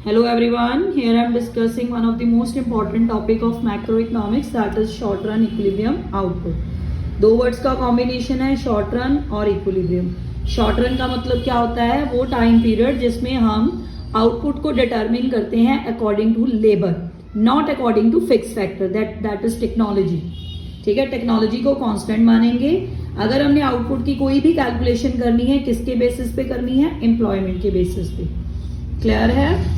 Hello everyone, here I am discussing one of the most important topic of macroeconomics, that is short run equilibrium output. दो words का combination है short run और equilibrium. Short run का मतलब क्या होता है? वो टाइम पीरियड जिसमें हम आउटपुट को डिटरमिन करते हैं according to labour, not according to fix factor, that is technology. ठीक है, टेक्नोलॉजी को कांस्टेंट मानेंगे. अगर हमने आउटपुट की कोई भी कैलकुलेशन करनी है, किसके बेसिस पे करनी है? एम्प्लॉयमेंट के बेसिस पे. क्लियर है?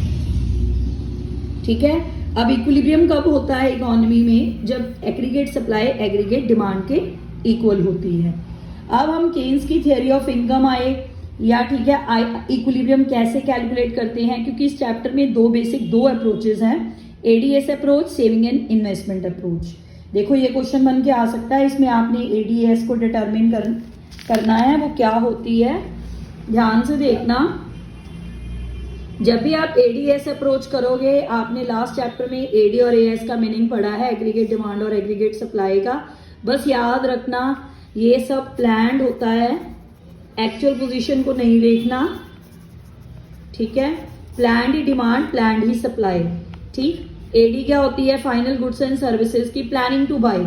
ठीक है. अब इक्विलिब्रियम कब होता है इकोनॉमी में? जब एग्रीगेट सप्लाई एग्रीगेट डिमांड के इक्वल होती है. अब हम केन्स की थियोरी ऑफ इनकम आए, या ठीक है इक्विलिब्रियम कैसे कैलकुलेट करते हैं, क्योंकि इस चैप्टर में दो अप्रोचेज हैं, ADS approach, saving and investment approach. देखो ये क्वेश्चन बन के आ सकता है, इसमें आपने एडीएस को डिटरमिन करना है, वो क्या होती है ध्यान से देखना. जब भी आप एडीएस अप्रोच करोगे, आपने लास्ट चैप्टर में एडी और एएस का मीनिंग पढ़ा है, एग्रीगेट डिमांड और एग्रीगेट सप्लाई का. बस याद रखना ये सब प्लान्ड होता है, एक्चुअल पोजीशन को नहीं देखना. ठीक है, प्लान्ड ही डिमांड, प्लान्ड ही सप्लाई. ठीक. एडी क्या होती है? फाइनल गुड्स एंड सर्विसेज की प्लानिंग टू बाई.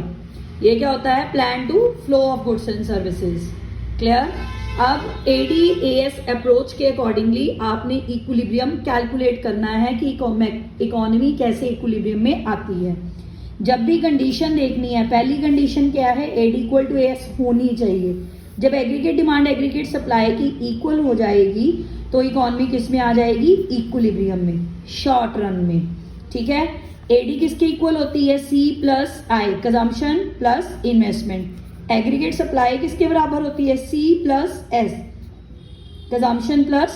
ये क्या होता है? Plan to flow of goods and services. Clear. अब एडीएएस अप्रोच के अकॉर्डिंगली आपने इक्विलिब्रियम कैलकुलेट करना है कि इकोनॉमी कैसे इक्विलिब्रियम में आती है. जब भी कंडीशन देखनी है, पहली कंडीशन क्या है? एडी इक्वल टू एस होनी चाहिए. जब एग्रीगेट डिमांड एग्रीगेट सप्लाई की इक्वल हो जाएगी तो इकोनॉमी किस में आ जाएगी? इक्विलिब्रियम में, शॉर्ट रन में. ठीक है. एडी किसके इक्वल होती है? C plus I, consumption plus investment. Aggregate supply किसके बराबर होती है? C plus S, consumption plus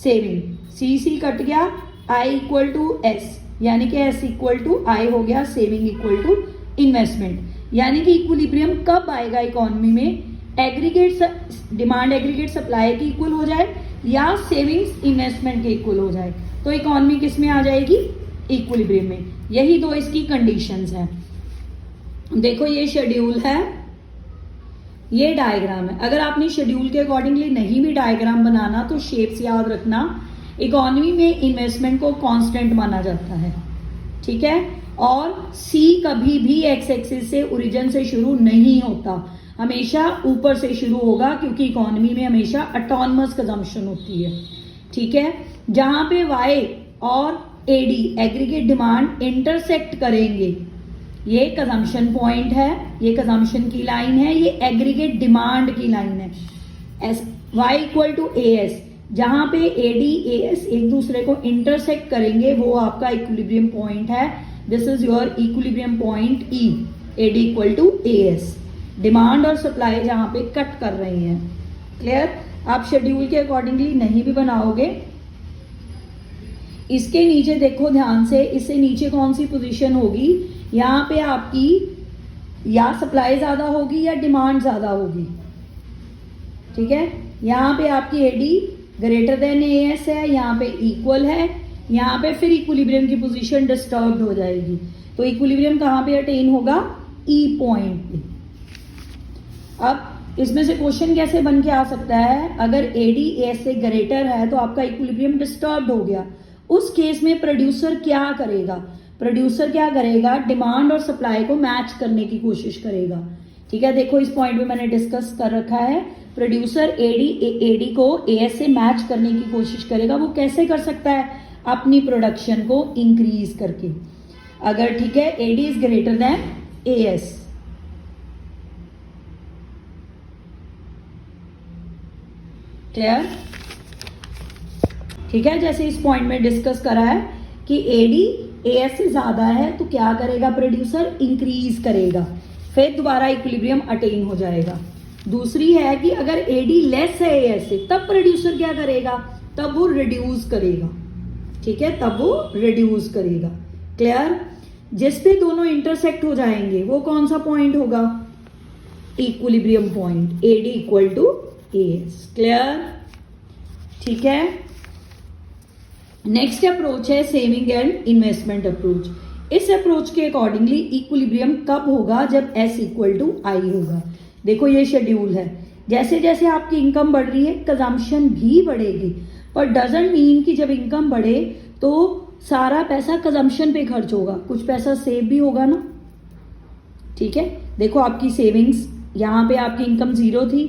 saving. C cut गया, आई इक्वल टू एस, यानी कि एस इक्वल टू आई हो गया, सेविंग इक्वल टू इन्वेस्टमेंट. यानी कि इक्विलिब्रियम कब आएगा इकोनॉमी में? एग्रीगेट डिमांड एग्रीगेट सप्लाई की इक्वल हो जाए या सेविंग्स इन्वेस्टमेंट के इक्वल हो जाए तो इकोनॉमी किस में आ जाएगी? इक्विलिब्रियम में. यही दो इसकी कंडीशंस हैं. देखो ये शेड्यूल है, ये डायग्राम है. अगर आपने शेड्यूल के अकॉर्डिंगली नहीं भी डायग्राम बनाना तो शेप्स याद रखना. इकोनॉमी में इन्वेस्टमेंट को कांस्टेंट माना जाता है. ठीक है. और सी कभी भी एक्स एक्सिस से, ओरिजिन से शुरू नहीं होता, हमेशा ऊपर से शुरू होगा, क्योंकि इकोनॉमी में हमेशा ऑटोनमस कंजम्पशन होती है. ठीक है. जहां पे वाई और एडी एग्रीगेट डिमांड इंटरसेक्ट करेंगे, ये कंजम्पशन पॉइंट है, ये कंजम्पशन की लाइन है, ये एग्रीगेट डिमांड की लाइन है. S Y equal to A S, जहां पे एडी ए एस एक दूसरे को इंटरसेक्ट करेंगे वो आपका इक्विलिब्रियम पॉइंट है. This is your equilibrium point E, AD equal to A S. Demand और सप्लाई जहां पे कट कर रही है. क्लियर. आप शेड्यूल के अकॉर्डिंगली नहीं भी बनाओगे. इसके नीचे देखो ध्यान से, इससे नीचे कौन सी पोजीशन होगी? यहाँ पे आपकी या सप्लाई ज्यादा होगी या डिमांड ज्यादा होगी. ठीक है. यहाँ पे आपकी एडी ग्रेटर देन एएस है, यहाँ पे इक्वल है, यहाँ पे फिर इक्विलिब्रियम की पोजीशन डिस्टर्ब्ड हो जाएगी. तो इक्विलिब्रियम कहाँ पे अटेन होगा? ई पॉइंट पे. अब इसमें से क्वेश्चन कैसे बन के आ सकता है? अगर एडी एएस से ग्रेटर है तो आपका इक्विलिब्रियम डिस्टर्ब्ड हो गया. उस केस में प्रोड्यूसर क्या करेगा? प्रोड्यूसर क्या करेगा? डिमांड और सप्लाई को मैच करने की कोशिश करेगा. ठीक है. देखो इस पॉइंट पे मैंने डिस्कस कर रखा है. प्रोड्यूसर एडी को एएस से मैच करने की कोशिश करेगा. वो कैसे कर सकता है? अपनी प्रोडक्शन को इंक्रीज करके. अगर ठीक है AD is greater than AS, clear. ठीक है. जैसे इस पॉइंट में डिस्कस करा है कि एडी एएस से ज्यादा है तो क्या करेगा प्रोड्यूसर? इंक्रीज करेगा, फिर दोबारा इक्विलिब्रियम अटेन हो जाएगा. दूसरी है कि अगर एडी लेस है एएस से, तब प्रोड्यूसर क्या करेगा? तब वो रिड्यूस करेगा. ठीक है, तब वो रिड्यूस करेगा. क्लियर. जिस पे दोनों इंटरसेक्ट हो जाएंगे वो कौन सा पॉइंट होगा? Equilibrium point, AD equal to AS. Clear. ठीक है. नेक्स्ट अप्रोच है सेविंग एंड इन्वेस्टमेंट अप्रोच. इस अप्रोच के अकॉर्डिंगली इक्विलिब्रियम कब होगा? जब एस इक्वल टू आई होगा. देखो ये शेड्यूल है. जैसे जैसे आपकी इनकम बढ़ रही है कंजम्पशन भी बढ़ेगी, पर डजंट मीन कि जब इनकम बढ़े तो सारा पैसा कंजम्पशन पे खर्च होगा, कुछ पैसा सेव भी होगा ना, ठीक है। देखो आपकी सेविंग्स, यहाँ पे आपकी इनकम 0 थी,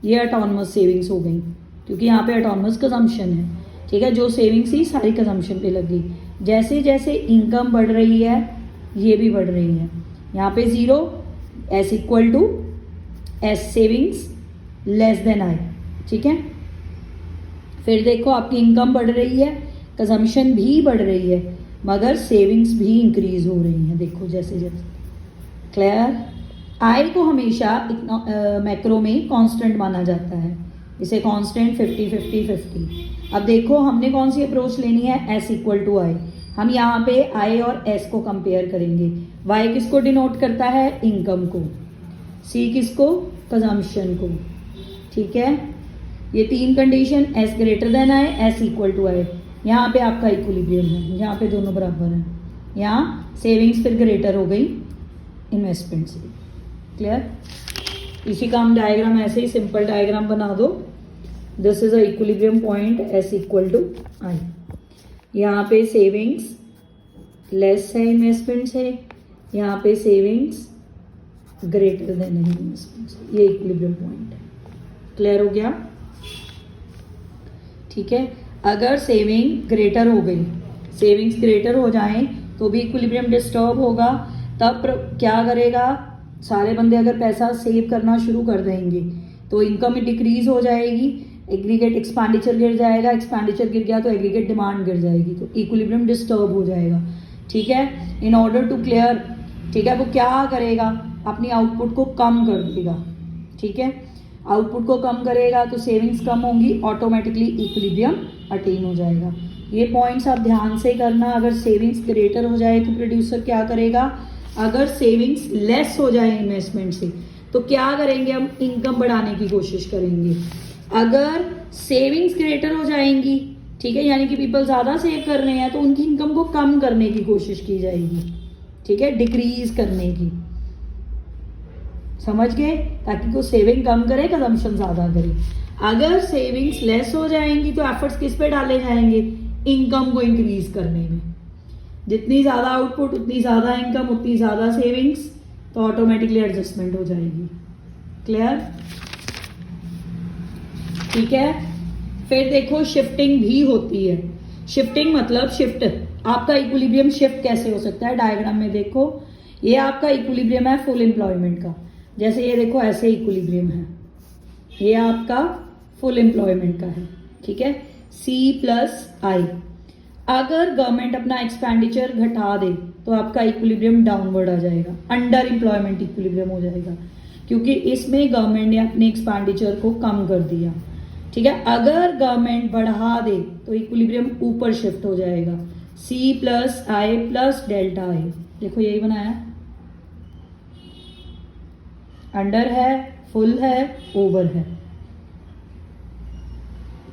ये ऑटोनमस सेविंग्स हो गई क्योंकि यहाँ पे ऑटोनमस कंजम्पशन है, ठीक है। जो सेविंग्स थी सारी कंजम्पशन पे लग गई। जैसे जैसे इनकम बढ़ रही है ये भी बढ़ रही है, यहाँ पे 0 S equal to S savings less than I, ठीक है। फिर देखो आपकी इनकम बढ़ रही है, कंजम्पशन भी बढ़ रही है, मगर सेविंग्स भी इंक्रीज हो रही हैं, देखो जैसे जैसे। क्लियर? आई को हमेशा मैक्रो में कांस्टेंट माना जाता है, इसे कांस्टेंट 50-50-50। अब देखो हमने कौन सी अप्रोच लेनी है, एस इक्वल टू आई। हम यहाँ पे आई और एस को कंपेयर करेंगे। वाई किसको डिनोट करता है, इनकम को, सी किसको, कंजम्पशन को, ठीक है। ये 3 condition, S greater than I, S equal to I. यहाँ पे आपका इक्विलिब्रियम है, यहाँ पे दोनों बराबर हैं। यहाँ सेविंग्स फिर ग्रेटर हो गई इन्वेस्टमेंट से। क्लियर? इसी का हम डायग्राम ऐसे ही सिंपल डायग्राम बना दो। This is a equilibrium point, S equal to I. यहाँ पे सेविंग्स लेस है इन्वेस्टमेंट है, यहाँ पे सेविंग्स ग्रेटर देन है इन्वेस्टमेंट। ये इक्विलिब्रियम पॉइंट है। क्लियर हो गया? ठीक है। अगर सेविंग ग्रेटर हो गई, सेविंग्स ग्रेटर हो जाएं तो भी इक्विलिब्रियम डिस्टर्ब होगा। तब क्या करेगा, सारे बंदे अगर पैसा सेव करना शुरू कर देंगे तो इनकम डिक्रीज हो जाएगी, एग्रीगेट एक्सपेंडिचर गिर जाएगा, एक्सपेंडिचर गिर गया तो एग्रीगेट डिमांड गिर जाएगी, तो इक्विलिब्रियम डिस्टर्ब हो जाएगा, ठीक है। इन ऑर्डर टू क्लियर, ठीक है, वो क्या करेगा, अपनी आउटपुट को कम कर देगा, ठीक है। आउटपुट को कम करेगा तो सेविंग्स कम होंगी, ऑटोमेटिकली इक्विलिब्रियम अटेन हो जाएगा। ये पॉइंट्स आप ध्यान से करना। अगर सेविंग्स ग्रेटर हो जाए तो प्रोड्यूसर क्या करेगा, अगर सेविंग्स लेस हो जाए इन्वेस्टमेंट से तो क्या करेंगे, हम इनकम बढ़ाने की कोशिश करेंगे। अगर सेविंग्स ग्रेटर हो जाएंगी, ठीक है, यानी कि पीपल ज्यादा सेव कर रहे हैं तो उनकी इनकम को कम करने की कोशिश की जाएगी, ठीक है, डिक्रीज करने की। समझ गए? ताकि वो सेविंग कम करे, कंजम्पशन ज्यादा करे। अगर सेविंग्स लेस हो जाएंगी तो एफर्ट्स किस पे डाले जाएंगे, इनकम को इंक्रीज करने में। जितनी ज्यादा आउटपुट उतनी ज्यादा इनकम, उतनी ज्यादा सेविंग्स, तो ऑटोमेटिकली एडजस्टमेंट हो जाएगी। क्लियर? ठीक है। फिर देखो शिफ्टिंग भी होती है। शिफ्टिंग मतलब शिफ्ट, आपका इक्विलिब्रियम शिफ्ट कैसे हो सकता है, डायग्राम में देखो। ये आपका इक्विलिब्रियम है फुल एम्प्लॉयमेंट का, जैसे ये देखो ऐसे इक्विलिब्रियम है, ये आपका फुल एम्प्लॉयमेंट का है, ठीक है, सी प्लस आई। अगर गवर्नमेंट अपना एक्सपेंडिचर घटा दे तो आपका इक्विलिब्रियम डाउनवर्ड आ जाएगा, अंडर एम्प्लॉयमेंट इक्विलिब्रियम हो जाएगा, क्योंकि इसमें गवर्नमेंट ने अपने एक्सपेंडिचर को कम कर दिया, ठीक है। अगर गवर्नमेंट बढ़ा दे तो इक्विलिब्रियम ऊपर शिफ्ट हो जाएगा, C plus I plus delta I. देखो यही बनाया, अंडर है, फुल है, ओवर है।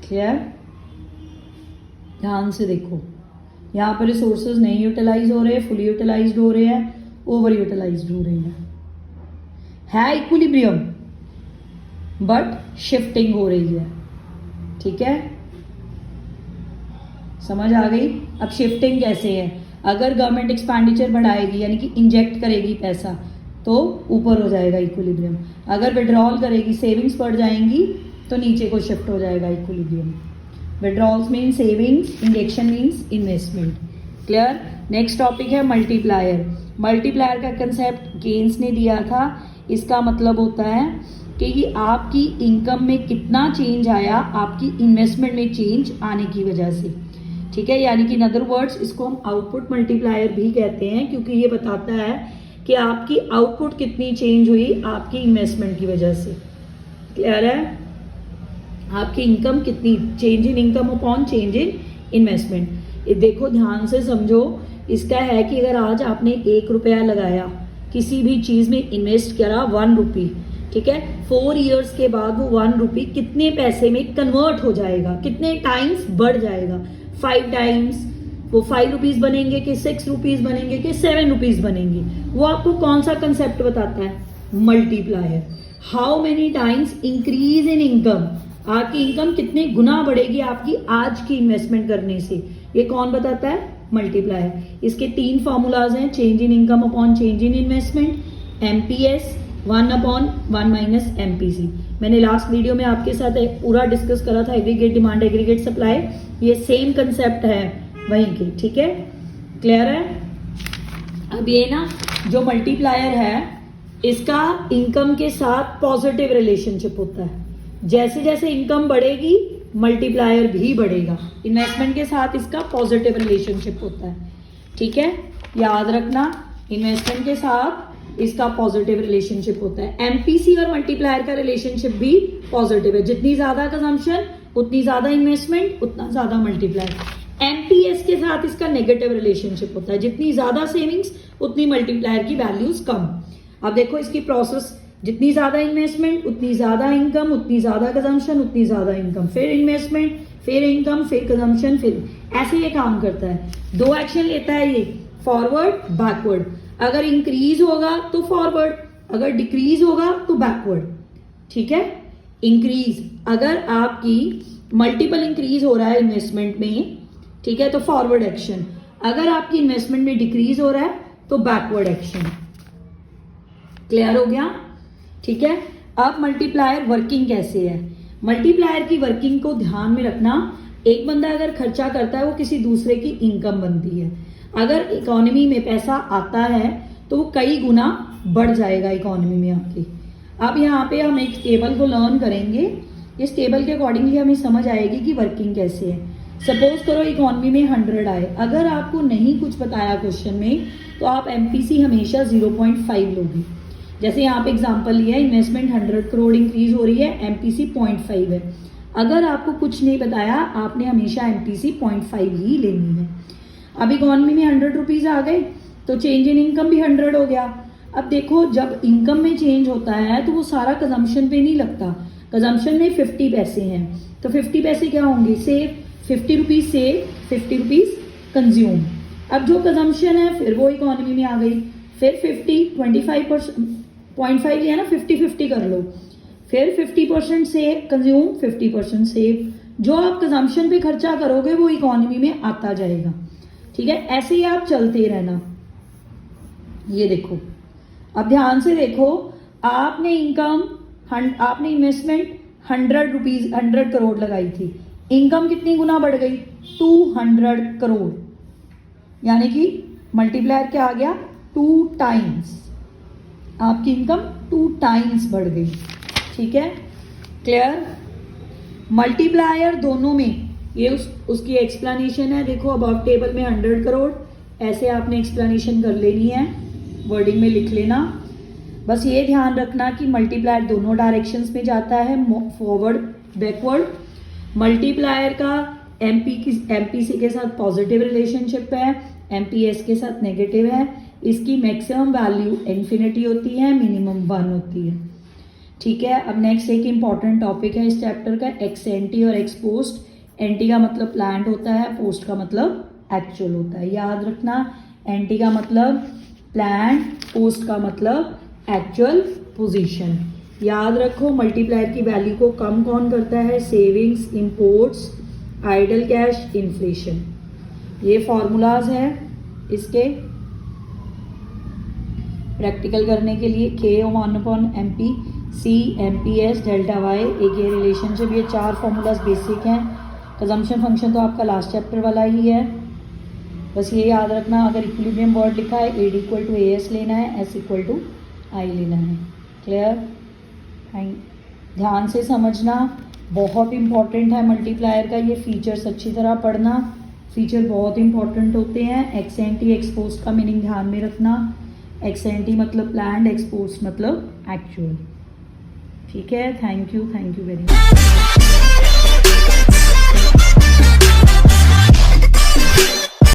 क्लियर? ध्यान से देखो, यहाँ पर रिसोर्सेज नहीं यूटिलाइज हो रहे, फुल यूटिलाइज हो रहे हैं, ओवर यूटिलाइज हो रहे हैं। है इक्विलिब्रियम बट शिफ्टिंग हो रही है, ठीक है, समझ आ गई? अब शिफ्टिंग कैसे है, अगर गवर्नमेंट एक्सपेंडिचर बढ़ाएगी यानी कि इंजेक्ट करेगी पैसा तो ऊपर हो जाएगा इक्विलिब्रियम, अगर विड्रॉल करेगी सेविंग्स बढ़ जाएंगी तो नीचे को शिफ्ट हो जाएगा equilibrium. Withdrawals mean savings, injection means investment. Clear? Next topic है मल्टीप्लायर। मल्टीप्लायर का कंसेप्ट गेन्स ने दिया था। इसका मतलब होता है कि आपकी इनकम में कितना चेंज आया आपकी इन्वेस्टमेंट में चेंज आने की वजह से, ठीक है, यानी कि इन अदर वर्ड्स इसको हम आउटपुट मल्टीप्लायर भी कहते हैं, क्योंकि ये बताता है कि आपकी आउटपुट कितनी चेंज हुई आपकी इन्वेस्टमेंट की वजह से। क्लियर है? आपकी इनकम कितनी, change in income upon change in investment. ये देखो ध्यान से समझो, इसका है कि अगर आज आपने 1 रुपया लगाया, किसी भी चीज में इन्वेस्ट करा 1 रुपी, ठीक है, 4 इयर्स के बाद वो 1 रुपी कितने पैसे में कन्वर्ट हो जाएगा, कितने टाइम्स बढ़ जाएगा, 5 टाइम्स। वो 5 रुपीज बनेंगे कि 6 रुपीज बनेंगे कि 7 रुपीज बनेंगे, वो आपको कौन सा कंसेप्ट बताता है, multiplier. How many times increase in income, आपकी इनकम कितने गुना बढ़ेगी आपकी आज की इन्वेस्टमेंट करने से, ये कौन बताता है, मल्टीप्लायर। इसके 3 फॉर्मूलाज हैं, change in income upon change in investment, MPS 1/1 minus MPC। मैंने लास्ट वीडियो में आपके साथ पूरा डिस्कस करा था, एग्रीगेट डिमांड एग्रीगेट सप्लाई, ये सेम कंसेप्ट है वहीं के, ठीक है, क्लियर है। अब ये ना जो मल्टीप्लायर है इसका इनकम के साथ पॉजिटिव रिलेशनशिप होता है, जैसे जैसे इनकम बढ़ेगी मल्टीप्लायर भी बढ़ेगा। इन्वेस्टमेंट के साथ इसका पॉजिटिव रिलेशनशिप होता है, ठीक है, याद रखना, इन्वेस्टमेंट के साथ इसका पॉजिटिव रिलेशनशिप होता है। MPC और मल्टीप्लायर का रिलेशनशिप भी पॉजिटिव है, जितनी ज्यादा कंजम्पशन उतनी ज्यादा इन्वेस्टमेंट उतना ज्यादा मल्टीप्लायर। MPS के साथ इसका नेगेटिव रिलेशनशिप होता है, जितनी ज्यादा सेविंग्स उतनी मल्टीप्लायर की वैल्यूज कम। अब देखो इसकी प्रोसेस, जितनी ज्यादा इन्वेस्टमेंट उतनी ज्यादा इनकम, उतनी ज्यादा कंजम्पशन उतनी ज्यादा इनकम, फिर इन्वेस्टमेंट फिर इनकम फिर कंजम्पशन, फिर ऐसे ये काम करता है। 2 एक्शन लेता है ये, फॉरवर्ड बैकवर्ड। अगर इंक्रीज होगा तो फॉरवर्ड, अगर डिक्रीज होगा तो बैकवर्ड, ठीक है। इंक्रीज, अगर आपकी मल्टीपल इंक्रीज हो रहा है इन्वेस्टमेंट में, ठीक है, तो फॉरवर्ड एक्शन। अगर आपकी इन्वेस्टमेंट में डिक्रीज हो रहा है तो बैकवर्ड एक्शन। क्लियर हो गया, ठीक है। अब मल्टीप्लायर वर्किंग कैसे है, मल्टीप्लायर की वर्किंग को ध्यान में रखना। एक बंदा अगर खर्चा करता है वो किसी दूसरे की इनकम बनती है। अगर इकोनॉमी में पैसा आता है तो वो कई गुना बढ़ जाएगा इकोनॉमी में आपकी। अब यहाँ पे हम एक टेबल को लर्न करेंगे, इस टेबल के अकॉर्डिंगली हमें समझ आएगी कि वर्किंग कैसे है। सपोज करो इकोनॉमी में 100 आए, अगर आपको नहीं कुछ बताया क्वेश्चन में तो आप MPC हमेशा 0.5 लोगे। जैसे यहाँ पे एग्जांपल लिया है, इन्वेस्टमेंट 100 करोड़ इंक्रीज हो रही है, MPC 0.5 है। अगर आपको कुछ नहीं बताया आपने हमेशा MPC 0.5 ही लेनी है। अब इकोनॉमी में 100 रुपीज आ गए तो चेंज इन इनकम भी 100 हो गया। अब देखो जब इनकम में चेंज होता है तो वो सारा कंजम्पशन पे नहीं लगता, कंजम्पशन में 50 पैसे हैं तो 50 पैसे क्या होंगे, save, 50 rupees save, 50 rupees consume. अब जो कंजम्पशन है फिर वो इकोनॉमी में आ गई, फिर 50 25% 0.5 लिया ना, 50-50 कर लो, फिर 50% सेव कंज्यूम, 50% सेव। जो आप कंजम्पशन पे खर्चा करोगे वो इकोनॉमी में आता जाएगा, ठीक है। ऐसे ही आप चलते रहना। ये देखो, अब ध्यान से देखो, आपने आपने इन्वेस्टमेंट 100 करोड़ लगाई थी, इनकम कितनी गुना बढ़ गई, 200 करोड़, यानी कि मल्टीप्लायर क्या आ गया, 2 टाइम्स। आपकी इनकम 2 टाइम्स बढ़ गई, ठीक है, क्लियर। मल्टीप्लायर दोनों में ये उसकी एक्सप्लेनेशन है। देखो अबाउट टेबल में 100 करोड़, ऐसे आपने एक्सप्लेनेशन कर लेनी है, वर्डिंग में लिख लेना। बस ये ध्यान रखना कि मल्टीप्लायर दोनों डायरेक्शंस में जाता है, फॉरवर्ड बैकवर्ड। मल्टीप्लायर का MPC के साथ पॉजिटिव रिलेशनशिप है, MPS के साथ नेगेटिव है। इसकी मैक्सिमम वैल्यू इन्फिनिटी होती है, मिनिमम 1 होती है, ठीक है। अब नेक्स्ट एक इंपॉर्टेंट टॉपिक है इस चैप्टर का, एक्स एंटी और एक्स पोस्ट। एंटी का मतलब प्लान्ड होता है, पोस्ट का मतलब एक्चुअल होता है, याद रखना। एंटी का मतलब प्लान्ड, पोस्ट का मतलब एक्चुअल पोजीशन, याद रखो। मल्टीप्लायर की वैल्यू को कम कौन करता है, savings, imports, idle cash, inflation. ये फॉर्मूलाज हैं इसके प्रैक्टिकल करने के लिए। K1/MP, MPS, डेल्टा वाई, एक ये रिलेशनशिप, ये 4 फॉर्मूलाज बेसिक हैं। कंजम्पशन फंक्शन तो आपका लास्ट चैप्टर वाला ही है, बस ये याद रखना। अगर इक्विलिब्रियम वर्ड लिखा है AD = AS लेना है, S = I लेना है, क्लियर। ध्यान से समझना, बहुत इंपॉर्टेंट है मल्टीप्लायर का ये फीचर्स, अच्छी तरह पढ़ना, फीचर बहुत इंपॉर्टेंट होते हैं। एक्स एंटी एक्स पोस्ट का मीनिंग ध्यान में रखना, एक्स एंटी मतलब प्लान्ड, एक्स पोस्ट मतलब एक्चुअल, ठीक है। Thank you very much.